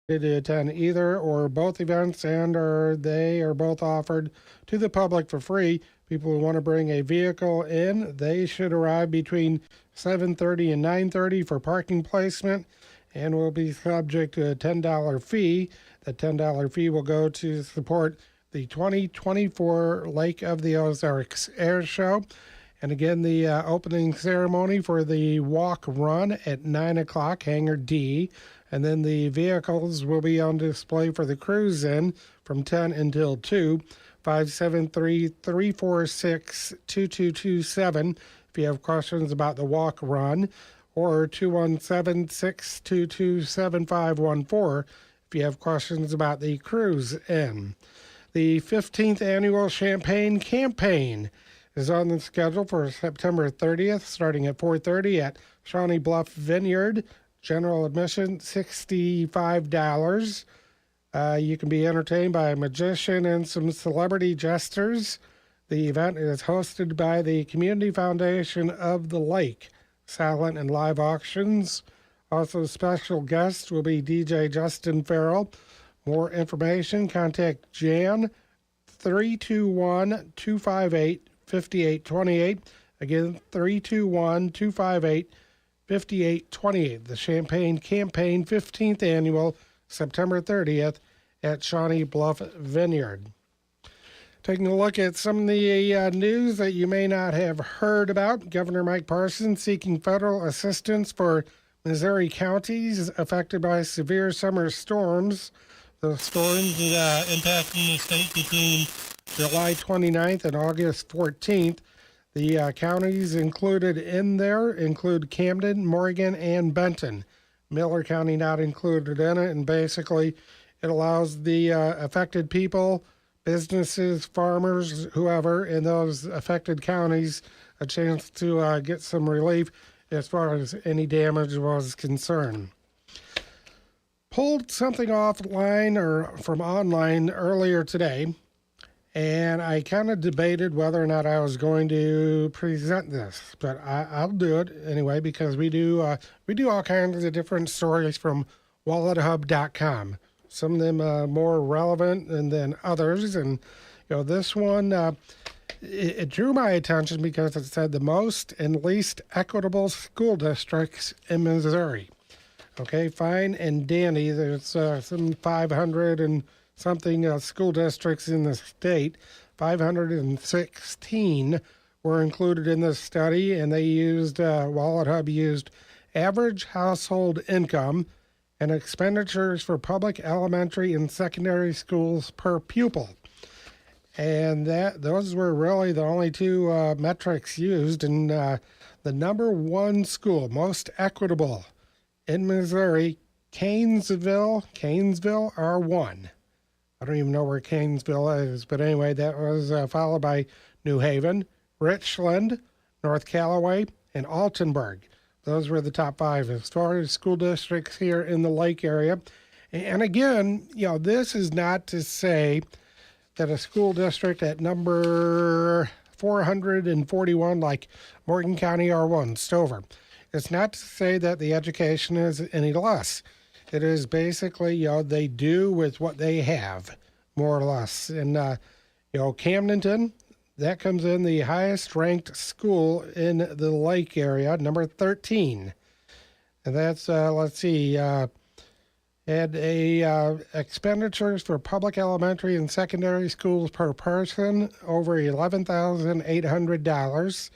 to attend either or both events, and they are both offered to the public for free. People who want to bring a vehicle in, they should arrive between 7:30 and 9:30 for parking placement, and will be subject to a $10 fee. The $10 fee will go to support the 2024 Lake of the Ozarks Air Show. And again, the opening ceremony for the walk run at 9 o'clock, Hangar D. And then the vehicles will be on display for the cruise in from 10 until 2. 573-346-2227 if you have questions about the walk run, or 217-622-7514 if you have questions about the cruise in. The 15th annual Champagne Campaign is on the schedule for September 30th, starting at 4:30 at Shawnee Bluff Vineyard. General admission, $65. You can be entertained by a magician and some celebrity jesters. The event is hosted by the Community Foundation of the Lake. Silent and live auctions. Also, special guests will be DJ Justin Farrell. More information, contact Jan 321-258-5828. Again, 321-258-5828. The Champagne Campaign 15th Annual, September 30th at Shawnee Bluff Vineyard. Taking a look at some of the news that you may not have heard about. Governor Mike Parson seeking federal assistance for Missouri counties affected by severe summer storms. The storms impacting the state between July 29th and August 14th. The counties included in there include Camden, Morgan, and Benton. Miller County not included in it, and basically it allows the affected people, businesses, farmers, whoever in those affected counties a chance to get some relief as far as any damage was concerned. Pulled something offline or from online earlier today, and I kind of debated whether or not I was going to present this, but I'll do it anyway because we do all kinds of different stories from WalletHub.com. Some of them more relevant than others, and this one it drew my attention because it said the most and least equitable school districts in Missouri. Okay, fine and dandy. There's some 500 and something school districts in the state. 516 were included in this study, and they used, WalletHub used average household income and expenditures for public elementary and secondary schools per pupil. And those were really the only two metrics used. And the number one school, most equitable in Missouri, Canesville, R1. I don't even know where Canesville is, but anyway, that was followed by New Haven, Richland, North Callaway, and Altenburg. Those were the top five as far as school districts here in the Lake area. And again, this is not to say that a school district at number 441, like Morgan County R1, Stover, it's not to say that the education is any less. It is basically, they do with what they have, more or less. And, Camdenton, that comes in the highest ranked school in the Lake area, number 13. And that's, had expenditures for public elementary and secondary schools per person over $11,800.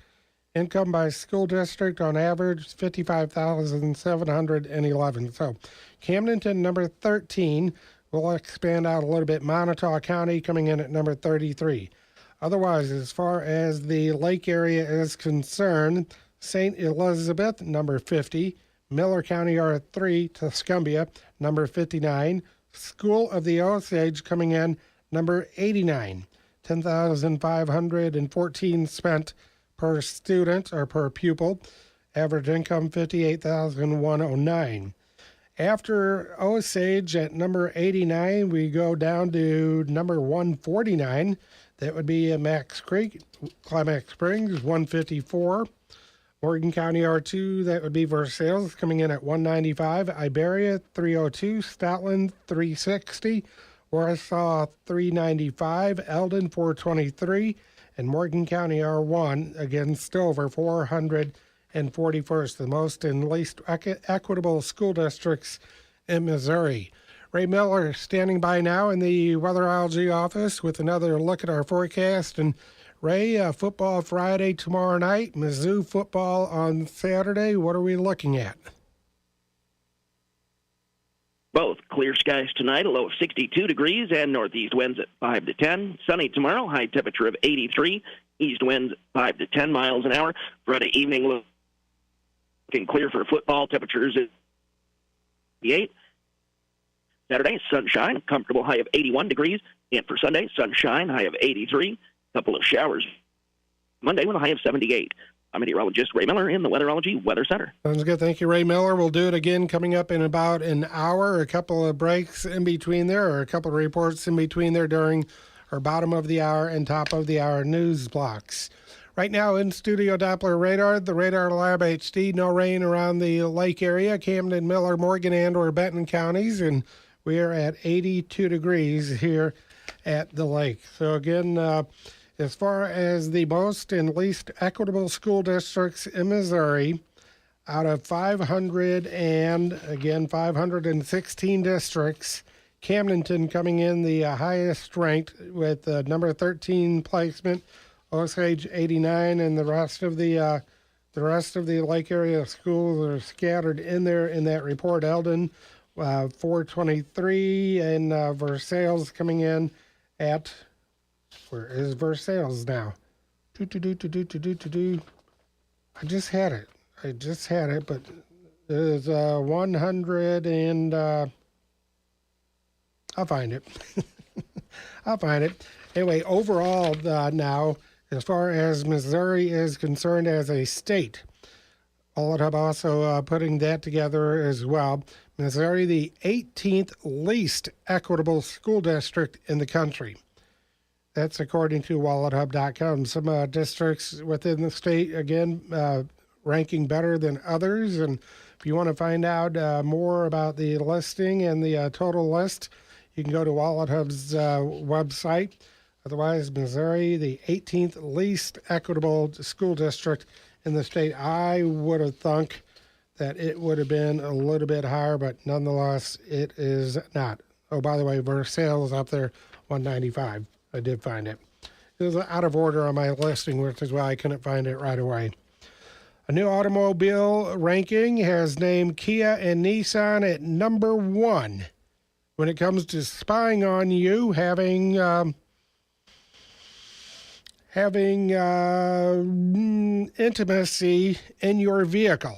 Income by school district on average $55,711. So Camdenton, number 13. We'll expand out a little bit. Montauk County coming in at number 33. Otherwise, as far as the Lake area is concerned, St. Elizabeth, number 50. Miller County R3, Tuscumbia, number 59. School of the Osage coming in number 89. 10,514 spent per student or per pupil. Average income $58,109. After Osage at number 89, we go down to number 149. That would be Max Creek, Climax Springs, 154. Morgan County R2, that would be Versailles, coming in at 195. Iberia, 302. Stoutland, 360. Warsaw, 395. Eldon, 423. And Morgan County R1, again, still over 441st, the most and least equitable school districts in Missouri. Ray Miller standing by now in the weatherology office with another look at our forecast. And Ray, football Friday tomorrow night, Mizzou football on Saturday. What are we looking at? Both clear skies tonight, a low of 62 degrees, and northeast winds at 5 to 10. Sunny tomorrow, high temperature of 83. East winds 5 to 10 miles an hour. Friday evening, looking clear for football. Temperatures at 88. Saturday, sunshine, comfortable high of 81 degrees. And for Sunday, sunshine, high of 83. Couple of showers Monday with a high of 78. I'm meteorologist Ray Miller in the Weatherology Weather Center. Sounds good. Thank you, Ray Miller. We'll do it again coming up in about an hour. A couple of breaks in between there, or a couple of reports in between there during our bottom of the hour and top of the hour news blocks. Right now in studio Doppler radar, the Radar Lab HD. No rain around the lake area, Camden, Miller, Morgan, and or Benton counties, and we are at 82 degrees here at the lake. So again, as far as the most and least equitable school districts in Missouri, out of 516 districts, Camdenton coming in the highest ranked with number 13 placement, Osage 89, and the rest of the lake area schools are scattered in there in that report. Eldon 423, and Versailles coming in at, where is Versailles now? I just had it, but it is 100 and I'll find it. Anyway, overall now, as far as Missouri is concerned as a state, Wallet also putting that together as well. Missouri, the 18th least equitable school district in the country. That's according to WalletHub.com. Some districts within the state, again, ranking better than others. And if you want to find out more about the listing and the total list, you can go to WalletHub's website. Otherwise, Missouri, the 18th least equitable school district in the state. I would have thunk that it would have been a little bit higher, but nonetheless, it is not. Oh, by the way, Versailles is up there, 195. I did find it. It was out of order on my listing, which is why I couldn't find it right away. A new automobile ranking has named Kia and Nissan at number 1 when it comes to spying on you, having intimacy in your vehicle.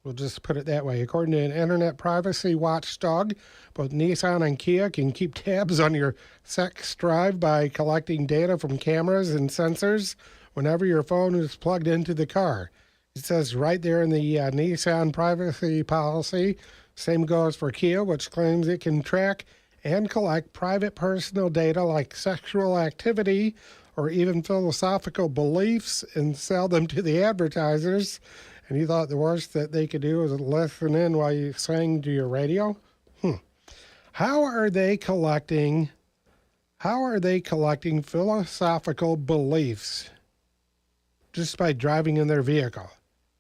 We'll just put it that way. According to an internet privacy watchdog, both Nissan and Kia can keep tabs on your sex drive by collecting data from cameras and sensors whenever your phone is plugged into the car. It says right there in the Nissan privacy policy. Same goes for Kia, which claims it can track and collect private personal data like sexual activity or even philosophical beliefs and sell them to the advertisers. And you thought the worst that they could do was listen in while you sang to your radio? How are they collecting philosophical beliefs just by driving in their vehicle?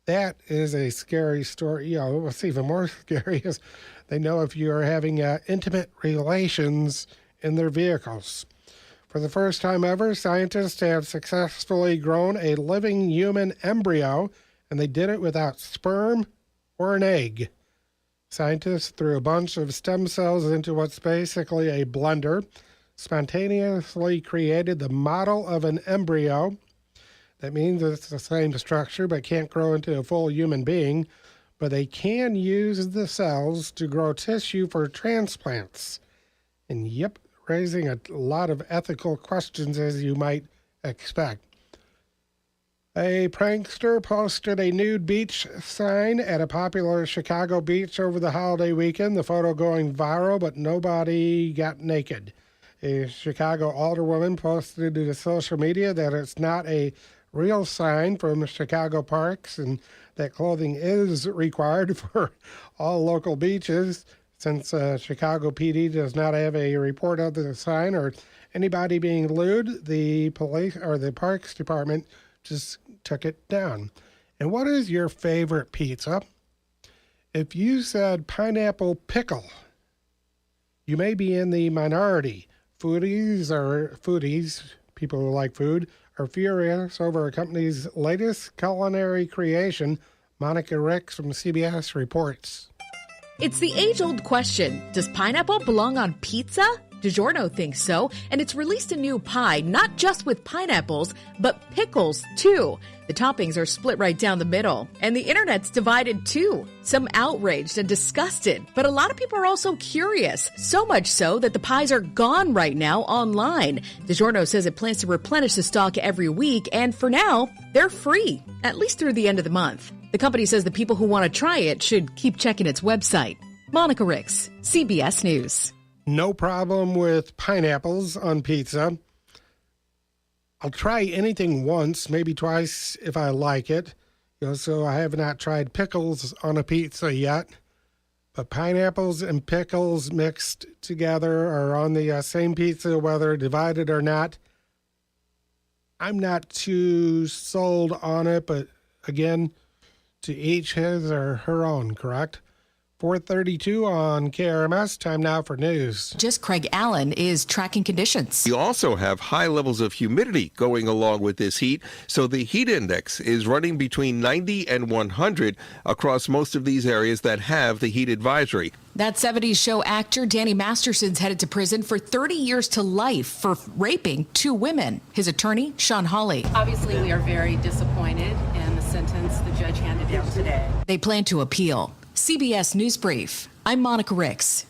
That is a scary story. You know, what's even more scary is they know if you are having intimate relations in their vehicles. For the first time ever, scientists have successfully grown a living human embryo, and they did it without sperm or an egg. Scientists threw a bunch of stem cells into what's basically a blender, spontaneously created the model of an embryo. That means it's the same structure but can't grow into a full human being, but they can use the cells to grow tissue for transplants. And yep, raising a lot of ethical questions, as you might expect. A prankster posted a nude beach sign at a popular Chicago beach over the holiday weekend. The photo going viral, but nobody got naked. A Chicago alderwoman posted to social media that it's not a real sign from Chicago parks, and that clothing is required for all local beaches. Since Chicago PD does not have a report of the sign or anybody being lewd, the police or the Parks Department just took it down. And what is your favorite pizza? If you said pineapple pickle, you may be in the minority. Foodies, people who like food, are furious over a company's latest culinary creation. Monica Ricks from CBS reports. It's the age-old question, does pineapple belong on pizza? DiGiorno thinks so, and it's released a new pie, not just with pineapples, but pickles, too. The toppings are split right down the middle, and the internet's divided, too. Some outraged and disgusted, but a lot of people are also curious, so much so that the pies are gone right now online. DiGiorno says it plans to replenish the stock every week, and for now, they're free, at least through the end of the month. The company says the people who want to try it should keep checking its website. Monica Ricks, CBS News. No problem with pineapples on pizza. I'll try anything once, maybe twice if I like it. So I have not tried pickles on a pizza yet. But pineapples and pickles mixed together or on the same pizza, whether divided or not, I'm not too sold on it, but again, to each his or her own, correct? 4:32 on KRMS. Time now for news. Just Craig Allen is tracking conditions. You also have high levels of humidity going along with this heat, so the heat index is running between 90 and 100 across most of these areas that have the heat advisory. That 70s show actor Danny Masterson's headed to prison for 30 years to life for raping 2 women. His attorney, Sean Hawley. Obviously, we are very disappointed in the sentence the judge handed down today. They plan to appeal. CBS News Brief. I'm Monica Ricks.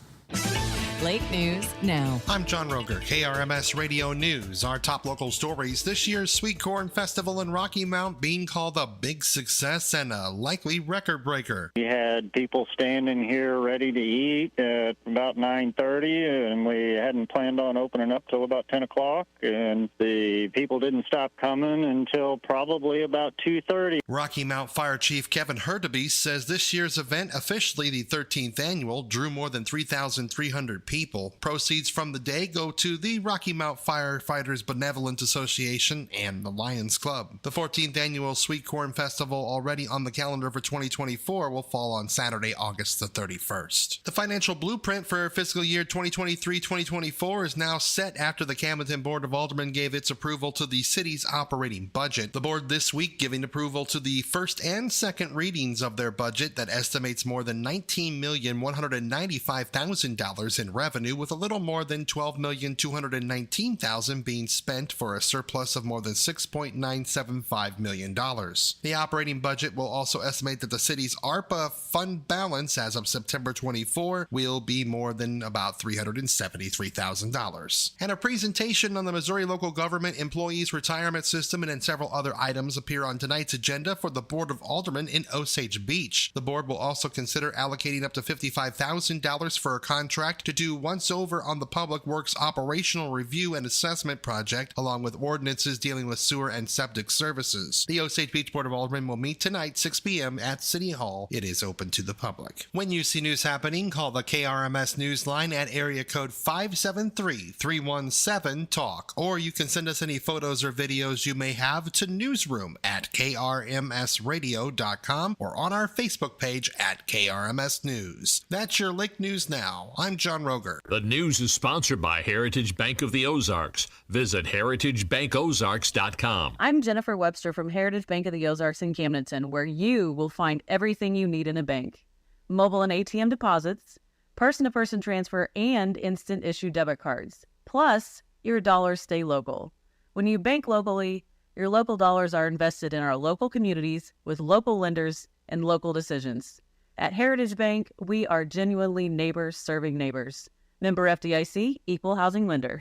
Lake News Now. I'm John Roger, KRMS Radio News. Our top local stories: this year's Sweet Corn Festival in Rocky Mount being called a big success and a likely record breaker. We had people standing here ready to eat at about 9:30, and we hadn't planned on opening up till about 10 o'clock, and the people didn't stop coming until probably about 2:30. Rocky Mount Fire Chief Kevin Hurtubise says this year's event, officially the 13th annual, drew more than 3,300 people. Proceeds from the day go to the Rocky Mount Firefighters Benevolent Association and the Lions Club. The 14th annual Sweet Corn Festival, already on the calendar for 2024, will fall on Saturday, August the 31st. The financial blueprint for fiscal year 2023-2024 is now set after the Camden Board of Aldermen gave its approval to the city's operating budget. The board this week giving approval to the first and second readings of their budget that estimates more than $19,195,000 in revenue, with a little more than $12,219,000 being spent for a surplus of more than $6.975 million. The operating budget will also estimate that the city's ARPA fund balance as of September 24 will be more than about $373,000. And a presentation on the Missouri local government employees retirement system and several other items appear on tonight's agenda for the Board of Aldermen in Osage Beach. The board will also consider allocating up to $55,000 for a contract to do once-over on the Public Works Operational Review and Assessment Project, along with ordinances dealing with sewer and septic services. The Osage Beach Board of Aldermen will meet tonight, 6 p.m. at City Hall. It is open to the public. When you see news happening, call the KRMS News line at area code 573-317-TALK, or you can send us any photos or videos you may have to newsroom@krmsradio.com or on our Facebook page at KRMS News. That's your Lake News Now. I'm John Roger. The news is sponsored by Heritage Bank of the Ozarks. Visit heritagebankozarks.com. I'm Jennifer Webster from Heritage Bank of the Ozarks in Camdenton, where you will find everything you need in a bank. Mobile and ATM deposits, person-to-person transfer, and instant issue debit cards. Plus, your dollars stay local. When you bank locally, your local dollars are invested in our local communities with local lenders and local decisions. At Heritage Bank, we are genuinely neighbors serving neighbors. Member FDIC, Equal Housing Lender.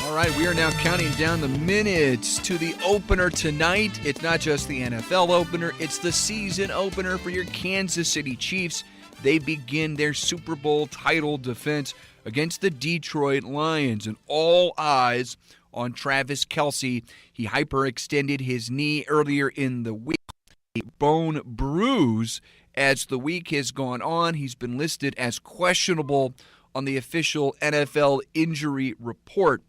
All right, we are now counting down the minutes to the opener tonight. It's not just the NFL opener, it's the season opener for your Kansas City Chiefs. They begin their Super Bowl title defense against the Detroit Lions, and all eyes on Travis Kelce. He hyperextended his knee earlier in the week. A bone bruise. As the week has gone on, he's been listed as questionable on the official NFL injury report.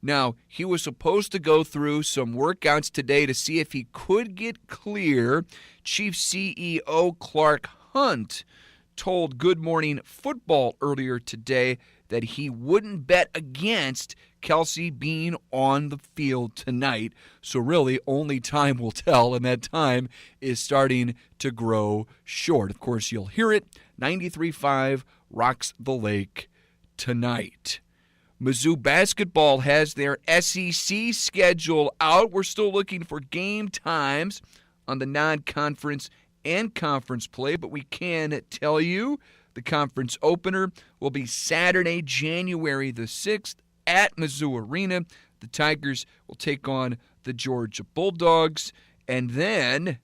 Now, he was supposed to go through some workouts today to see if he could get clear. Chiefs CEO Clark Hunt told Good Morning Football earlier today that he wouldn't bet against Kelce being on the field tonight. So really, only time will tell, and that time is starting to grow short. Of course, you'll hear it. 93.5 rocks the lake tonight. Mizzou basketball has their SEC schedule out. We're still looking for game times on the non-conference and conference play, but we can tell you the conference opener will be Saturday, January the 6th at Mizzou Arena. The Tigers will take on the Georgia Bulldogs, and then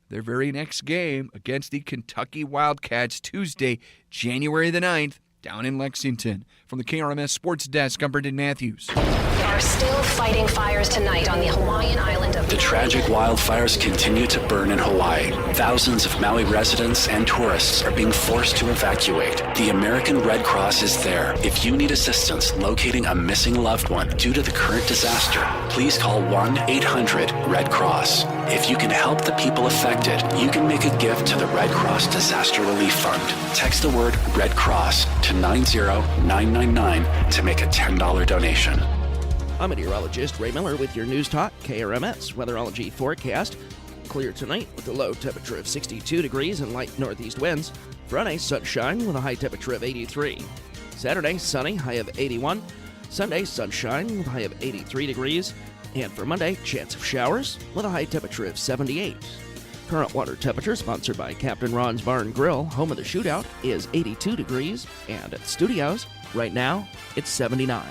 their very next game against the Kentucky Wildcats Tuesday, January the 9th, down in Lexington. From the KRMS Sports Desk, I'm Brendan Matthews. They are still fighting fires tonight on the Hawaiian island of The tragic wildfires continue to burn in Hawaii. Thousands of Maui residents and tourists are being forced to evacuate. The American Red Cross is there. If you need assistance locating a missing loved one due to the current disaster, please call 1-800-RED-CROSS. If you can help the people affected, you can make a gift to the Red Cross Disaster Relief Fund. Text the word Red Cross to 90999 to make a $10 donation. I'm meteorologist Ray Miller with your News Talk KRMS weatherology forecast. Clear tonight with a low temperature of 62 degrees and light northeast winds. Friday, sunshine with a high temperature of 83. Saturday, sunny, high of 81. Sunday, sunshine with a high of 83 degrees. And for Monday, chance of showers with a high temperature of 78. Current water temperature, sponsored by Captain Ron's Bar and Grill, home of the shootout, is 82 degrees. And at the studios, right now, it's 79.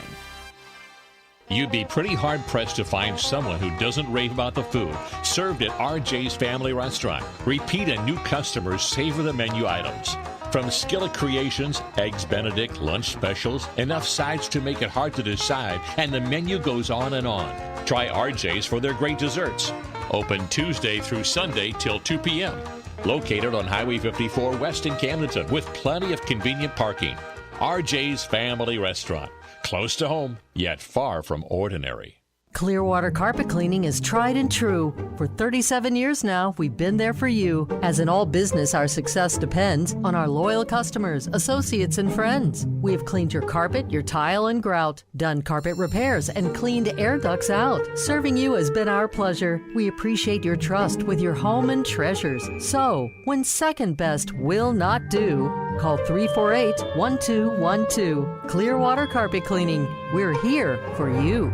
You'd be pretty hard-pressed to find someone who doesn't rave about the food served at RJ's Family Restaurant. Repeat and new customers savor the menu items. From skillet creations, eggs Benedict, lunch specials, enough sides to make it hard to decide, and the menu goes on and on. Try RJ's for their great desserts. Open Tuesday through Sunday till 2 p.m. Located on Highway 54 west in Camdenton with plenty of convenient parking. RJ's Family Restaurant. Close to home, yet far from ordinary. Clearwater Carpet Cleaning is tried and true. For 37 years now, we've been there for you. As in all business, our success depends on our loyal customers, associates, and friends. We have cleaned your carpet, your tile, and grout, done carpet repairs, and cleaned air ducts out. Serving you has been our pleasure. We appreciate your trust with your home and treasures. So, when second best will not do, call 348-1212. Clearwater Carpet Cleaning. We're here for you.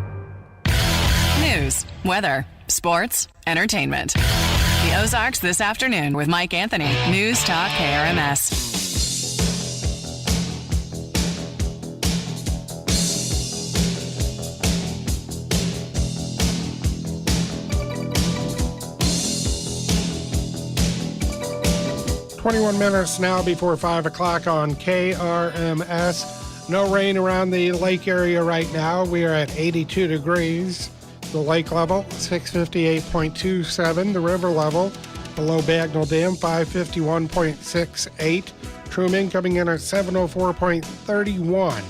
News, weather, sports, entertainment. The Ozarks this afternoon with Mike Anthony. News Talk KRMS. .21 now before 5 o'clock on KRMS. No rain around the lake area right now. We are at 82 degrees. The lake level, 658.27. The river level, below Bagnell Dam, 551.68. Truman coming in at 704.31.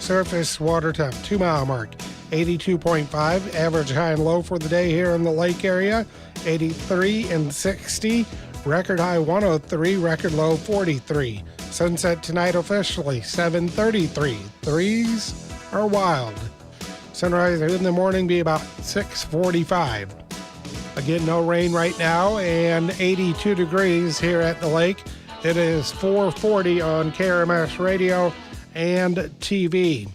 Surface water temp, 2 mile mark, 82.5. Average high and low for the day here in the lake area, 83 and 60. Record high 103, record low 43. Sunset tonight officially, 7:33. Threes are wild. Sunrise in the morning be about 6:45. Again, no rain right now and 82 degrees here at the lake. It is 4:40 on KRMS radio and TV.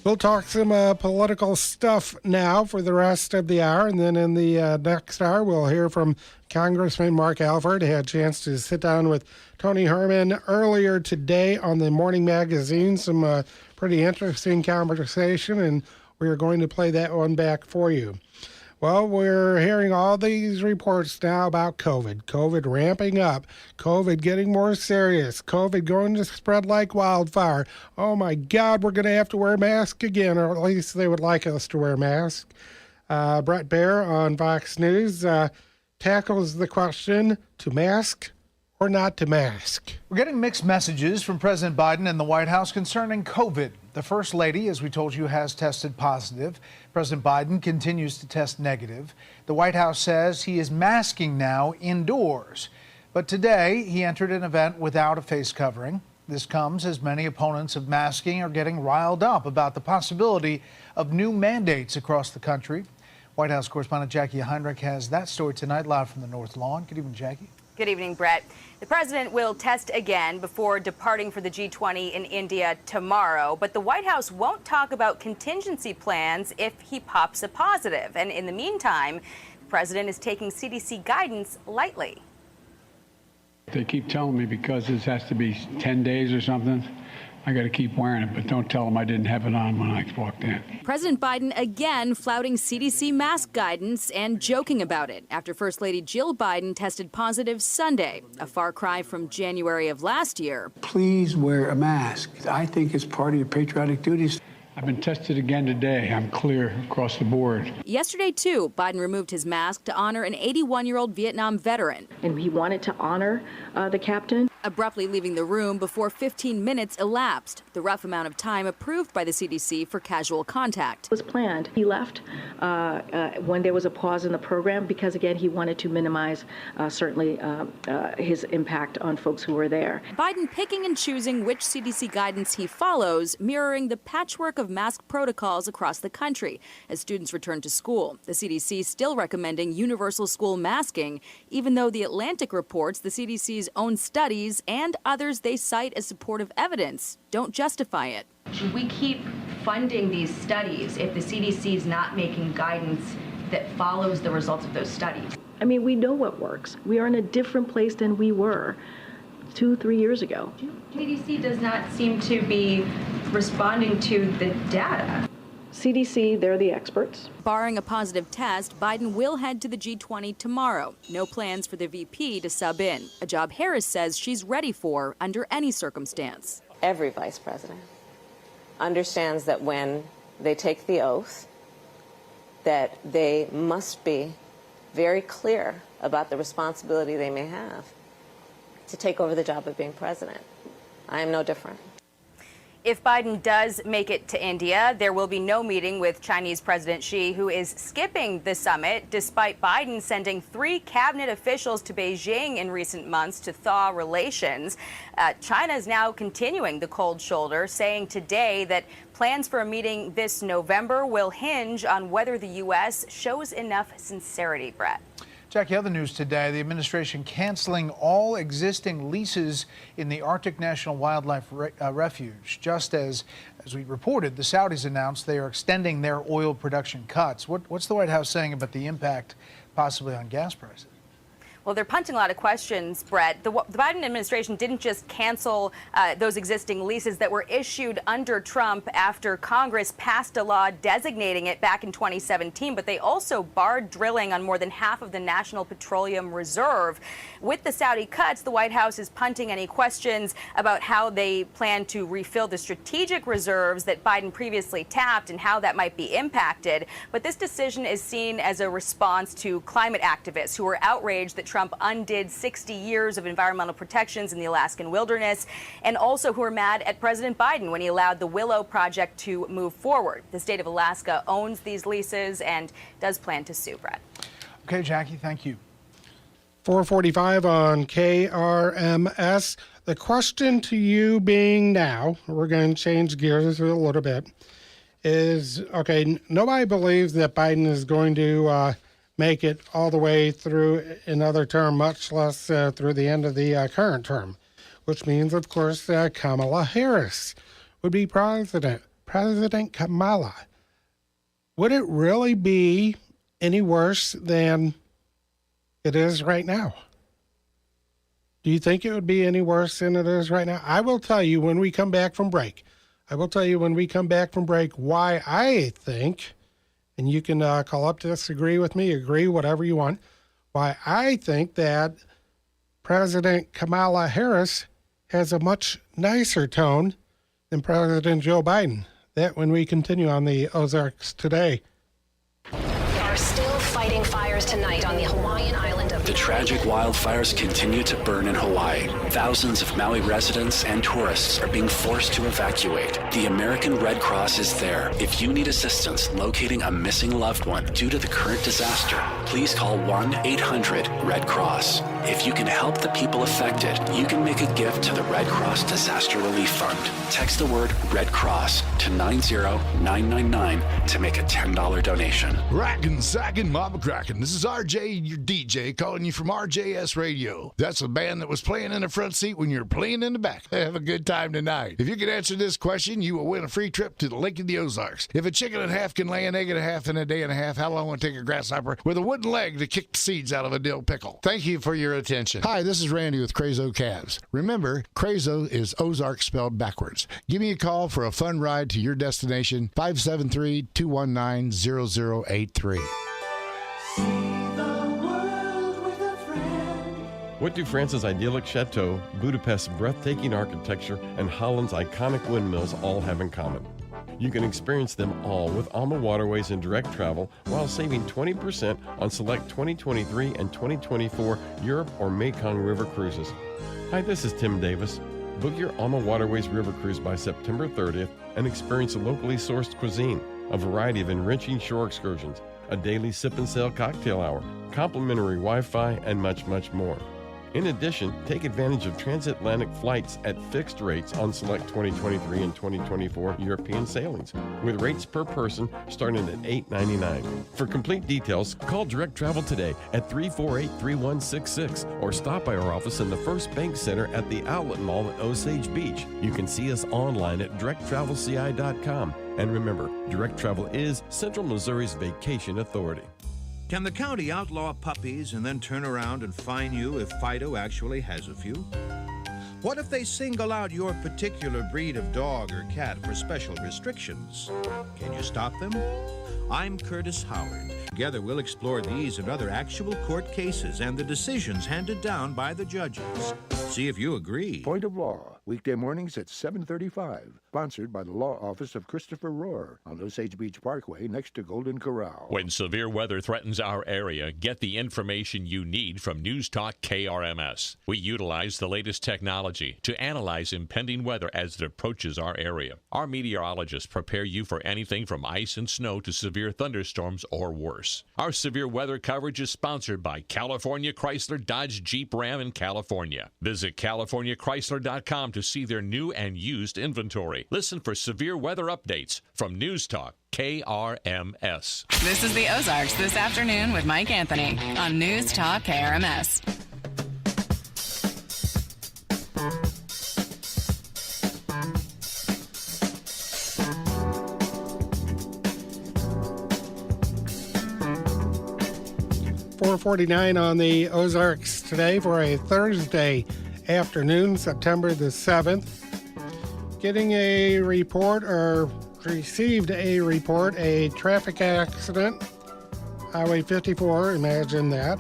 We'll talk some political stuff now for the rest of the hour, and then in the next hour we'll hear from Congressman Mark Alford. He had a chance to sit down with Tony Herman earlier today on the Morning Magazine. Some pretty interesting conversation, and we are going to play that one back for you. Well, we're hearing all these reports now about COVID ramping up, COVID getting more serious, COVID going to spread like wildfire. Oh my God, we're going to have to wear masks again, or at least they would like us to wear masks. Brett Baer on Fox News tackles the question, to mask or not to mask. We're getting mixed messages from President Biden and the White House concerning COVID. The First Lady, as we told you, has tested positive. President Biden continues to test negative. The White House says he is masking now indoors. But today, he entered an event without a face covering. This comes as many opponents of masking are getting riled up about the possibility of new mandates across the country. White House correspondent Jackie Heinrich has that story tonight, live from the North Lawn. Good evening, Jackie. Good evening, Brett. The president will test again before departing for the G20 in India tomorrow, but the White House won't talk about contingency plans if he pops a positive. And in the meantime, the president is taking CDC guidance lightly. They keep telling me because this has to be 10 days or something, I got to keep wearing it, but don't tell them I didn't have it on when I walked in. President Biden again flouting CDC mask guidance and joking about it after First Lady Jill Biden tested positive Sunday, a far cry from January of last year. Please wear a mask. I think it's part of your patriotic duties. I've been tested again today. I'm clear across the board. Yesterday, too, Biden removed his mask to honor an 81-year-old Vietnam veteran. And he wanted to honor the captain. Abruptly leaving the room before 15 minutes elapsed, the rough amount of time approved by the CDC for casual contact. It was planned. He left when there was a pause in the program because, again, he wanted to minimize certainly his impact on folks who were there. Biden picking and choosing which CDC guidance he follows, mirroring the patchwork of mask protocols across the country as students return to school. The CDC still recommending universal school masking, even though The Atlantic reports the CDC's own studies and others they cite as supportive evidence don't justify it. Should we keep funding these studies if the CDC is not making guidance that follows the results of those studies? I mean, we know what works. We are in a different place than we were 2-3 years ago. CDC does not seem to be responding to the data. CDC, they're the experts. Barring a positive test, Biden will head to the G20 tomorrow. No plans for the VP to sub in, a job Harris says she's ready for under any circumstance. Every vice president understands that when they take the oath, that they must be very clear about the responsibility they may have to take over the job of being president. I am no different. If Biden does make it to India, there will be no meeting with Chinese President Xi, who is skipping the summit, despite Biden sending 3 cabinet officials to Beijing in recent months to thaw relations. China is now continuing the cold shoulder, saying today that plans for a meeting this November will hinge on whether the U.S. shows enough sincerity, Brett. Jackie, other news today, the administration canceling all existing leases in the Arctic National Wildlife Refuge. Just as we reported, the Saudis announced they are extending their oil production cuts. What's the White House saying about the impact possibly on gas prices? Well, they're punting a lot of questions, Brett. The Biden administration didn't just cancel those existing leases that were issued under Trump after Congress passed a law designating it back in 2017, but they also barred drilling on more than half of the National Petroleum Reserve. With the Saudi cuts, the White House is punting any questions about how they plan to refill the strategic reserves that Biden previously tapped and how that might be impacted. But this decision is seen as a response to climate activists who are outraged that Trump undid 60 years of environmental protections in the Alaskan wilderness, and also who are mad at President Biden when he allowed the Willow project to move forward. The state of Alaska owns these leases and does plan to sue, Brett. Okay, Jackie, thank you. 445 on KRMS. The question to you being now, we're going to change gears a little bit, is, okay, nobody believes that Biden is going to make it all the way through another term, much less through the end of the current term, which means, of course, Kamala Harris would be president. President Kamala. Would it really be any worse than it is right now? Do you think it would be any worse than it is right now? I will tell you when we come back from break. Why I think And you can call up, disagree with me, agree, whatever you want. Why I think that President Kamala Harris has a much nicer tone than President Joe Biden. That when we continue on the Ozarks Today. Are still fighting fires tonight on the Hawaiian island of The tragic wildfires continue to burn in Hawaii. Thousands of Maui residents and tourists are being forced to evacuate. The American Red Cross is there. If you need assistance locating a missing loved one due to the current disaster, please call 1-800-RED-CROSS. If you can help the people affected, you can make a gift to the Red Cross Disaster Relief Fund. Text the word Red Cross to 90999 to make a $10 donation. Rockin', sackin', mama crackin'. This is RJ, your DJ, calling you from RJS Radio. That's a band that was playing in the front seat when you're playing in the back. Have a good time tonight. If you can answer this question, you will win a free trip to the Lake of the Ozarks. If a chicken and a half can lay an egg and a half in a day and a half, how long will it take a grasshopper with a wooden leg to kick the seeds out of a dill pickle? Thank you for your attention. Hi, this is Randy with Crazo Calves. Remember, Crazo is Ozark spelled backwards. Give me a call for a fun ride to your destination, 573-219-0083. What do France's idyllic chateau, Budapest's breathtaking architecture, and Holland's iconic windmills all have in common? You can experience them all with Alma Waterways and Direct Travel while saving 20% on select 2023 and 2024 Europe or Mekong River cruises. Hi, this is Tim Davis. Book your Alma Waterways River cruise by September 30th and experience a locally sourced cuisine, a variety of enriching shore excursions, a daily sip and sail cocktail hour, complimentary Wi-Fi, and much, much more. In addition, take advantage of transatlantic flights at fixed rates on select 2023 and 2024 European sailings, with rates per person starting at $8.99. For complete details, call Direct Travel today at 348-3166 or stop by our office in the First Bank Center at the Outlet Mall at Osage Beach. You can see us online at directtravelci.com. And remember, Direct Travel is Central Missouri's vacation authority. Can the county outlaw puppies and then turn around and fine you if Fido actually has a few? What if they single out your particular breed of dog or cat for special restrictions? Can you stop them? I'm Curtis Howard. Together we'll explore these and other actual court cases and the decisions handed down by the judges. See if you agree. Point of Law, weekday mornings at 7:35. Sponsored by the Law Office of Christopher Rohr on Osage Beach Parkway next to Golden Corral. When severe weather threatens our area, get the information you need from News Talk KRMS. We utilize the latest technology to analyze impending weather as it approaches our area. Our meteorologists prepare you for anything from ice and snow to severe thunderstorms or worse. Our severe weather coverage is sponsored by California Chrysler Dodge Jeep Ram in California. Visit CaliforniaChrysler.com to see their new and used inventory. Listen for severe weather updates from News Talk KRMS. This is the Ozarks This Afternoon with Mike Anthony on News Talk KRMS. .49 on the Ozarks Today for a Thursday afternoon, September the 7th. Getting a report, or received a report, a traffic accident, Highway 54, imagine that.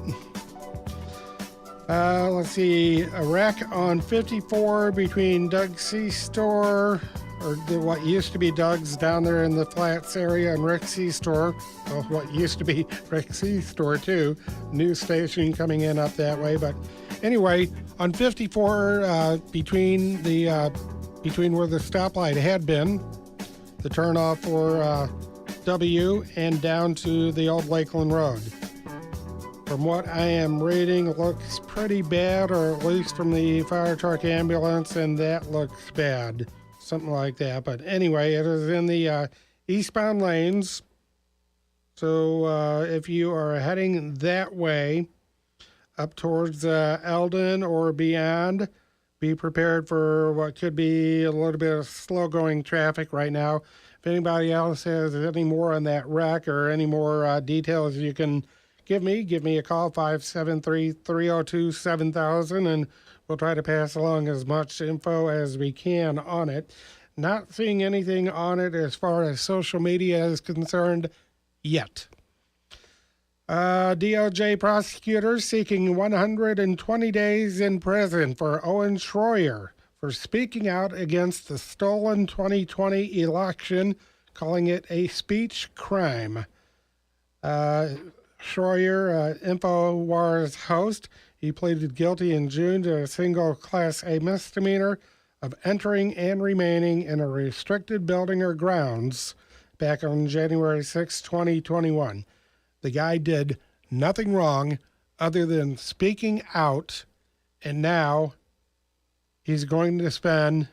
Let's see, a wreck on 54 between Doug's C-Store, or what used to be Doug's down there in the Flats area, and Rick's C-Store, well, what used to be Rick's C-Store too, new station coming in up that way. But anyway, on 54, between where the stoplight had been, the turnoff for W, and down to the old Lakeland Road. From what I am reading, it looks pretty bad, or at least from the fire truck ambulance, and that looks bad. Something like that. But anyway, it is in the eastbound lanes. So if you are heading that way, up towards Eldon or beyond, be prepared for what could be a little bit of slow-going traffic right now. If anybody else has any more on that wreck or any more details, you can give me a call, 573-302-7000, and we'll try to pass along as much info as we can on it. Not seeing anything on it as far as social media is concerned yet. DOJ prosecutors seeking 120 days in prison for Owen Schroyer for speaking out against the stolen 2020 election, calling it a speech crime. Schroyer, InfoWars host, he pleaded guilty in June to a single Class A misdemeanor of entering and remaining in a restricted building or grounds back on January 6, 2021. The guy did nothing wrong other than speaking out, and now he's going to spend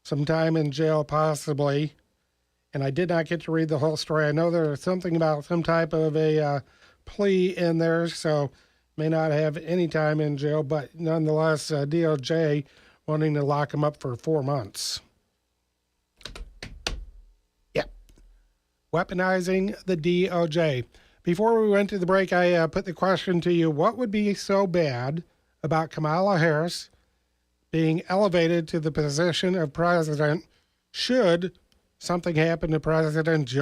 some time in jail possibly. And I did not get to read the whole story. I know there's something about some type of a plea in there, so may not have any time in jail, but nonetheless, DOJ wanting to lock him up for 4 months. Weaponizing the DOJ. Before we went to the break, I put the question to you, what would be so bad about Kamala Harris being elevated to the position of president should something happen to President Joe